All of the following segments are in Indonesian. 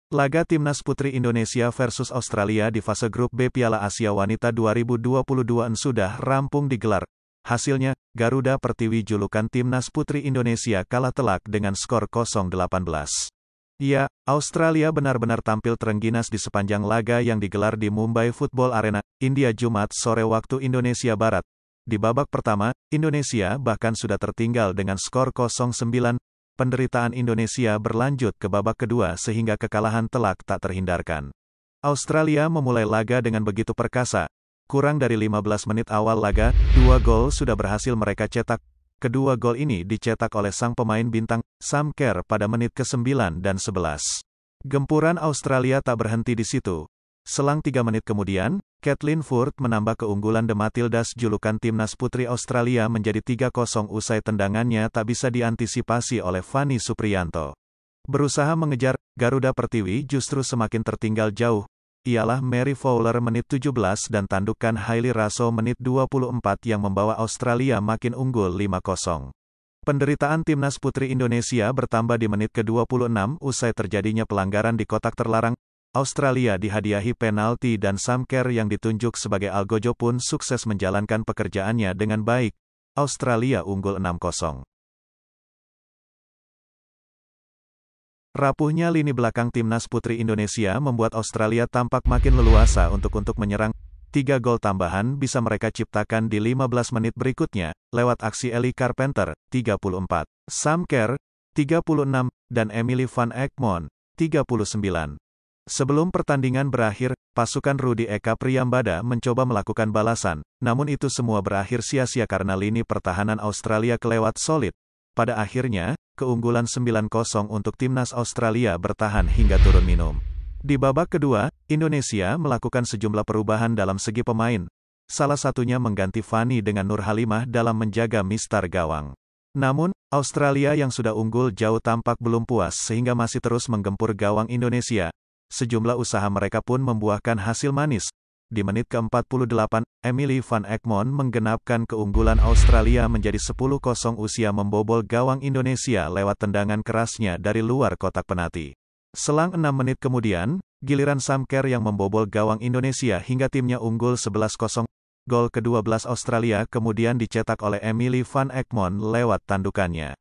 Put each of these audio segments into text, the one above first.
Laga Timnas Putri Indonesia versus Australia di fase grup B Piala Asia Wanita 2022 sudah rampung digelar. Hasilnya, Garuda Pertiwi julukan Timnas Putri Indonesia kalah telak dengan skor 0-18. Ya, Australia benar-benar tampil terengginas di sepanjang laga yang digelar di Mumbai Football Arena, India Jumat sore waktu Indonesia Barat. Di babak pertama, Indonesia bahkan sudah tertinggal dengan skor 0-9. Penderitaan Indonesia berlanjut ke babak kedua sehingga kekalahan telak tak terhindarkan. Australia memulai laga dengan begitu perkasa. Kurang dari 15 menit awal laga, 2 gol sudah berhasil mereka cetak. Kedua gol ini dicetak oleh sang pemain bintang, Sam Kerr pada menit ke-9 dan 11. Gempuran Australia tak berhenti di situ. Selang 3 menit kemudian, Kathleen Foord menambah keunggulan The Matildas julukan Timnas Putri Australia menjadi 3-0 usai tendangannya tak bisa diantisipasi oleh Fanny Supriyanto. Berusaha mengejar, Garuda Pertiwi justru semakin tertinggal jauh. Ialah Mary Fowler menit 17 dan tandukan Hailey Raso menit 24 yang membawa Australia makin unggul 5-0. Penderitaan Timnas Putri Indonesia bertambah di menit ke-26 usai terjadinya pelanggaran di kotak terlarang. Australia dihadiahi penalti dan Sam Kerr yang ditunjuk sebagai algojo pun sukses menjalankan pekerjaannya dengan baik. Australia unggul 6-0. Rapuhnya lini belakang Timnas Putri Indonesia membuat Australia tampak makin leluasa untuk menyerang. 3 gol tambahan bisa mereka ciptakan di 15 menit berikutnya, lewat aksi Ellie Carpenter, 34, Sam Kerr, 36, dan Emily van Egmond, 39. Sebelum pertandingan berakhir, pasukan Rudi Eka Priyambada mencoba melakukan balasan, namun itu semua berakhir sia-sia karena lini pertahanan Australia kelewat solid. Pada akhirnya, keunggulan 9-0 untuk Timnas Australia bertahan hingga turun minum. Di babak kedua, Indonesia melakukan sejumlah perubahan dalam segi pemain. Salah satunya mengganti Fanny dengan Nur Halimah dalam menjaga mistar gawang. Namun, Australia yang sudah unggul jauh tampak belum puas sehingga masih terus menggempur gawang Indonesia. Sejumlah usaha mereka pun membuahkan hasil manis. Di menit ke-48, Emily van Egmond menggenapkan keunggulan Australia menjadi 10-0 usia membobol gawang Indonesia lewat tendangan kerasnya dari luar kotak penalti. Selang 6 menit kemudian, giliran Sam Kerr yang membobol gawang Indonesia hingga timnya unggul 11-0. Gol ke-12 Australia kemudian dicetak oleh Emily van Egmond lewat tandukannya.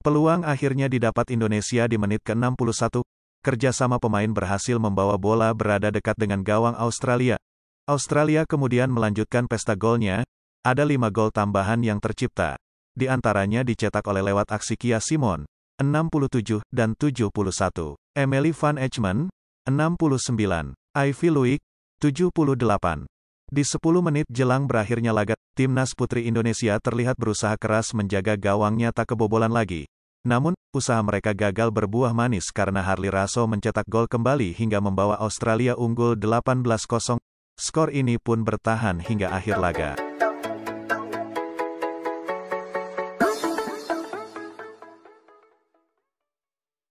Peluang akhirnya didapat Indonesia di menit ke-61. Kerjasama pemain berhasil membawa bola berada dekat dengan gawang Australia. Australia kemudian melanjutkan pesta golnya. Ada 5 gol tambahan yang tercipta. Di antaranya dicetak oleh lewat aksi Kia Simon, 67 dan 71. Emily van Egmond, 69. Ivy Luik, 78. Di 10 menit jelang berakhirnya laga, Timnas Putri Indonesia terlihat berusaha keras menjaga gawangnya tak kebobolan lagi. Namun, usaha mereka gagal berbuah manis karena Hailey Raso mencetak gol kembali hingga membawa Australia unggul 18-0. Skor ini pun bertahan hingga akhir laga.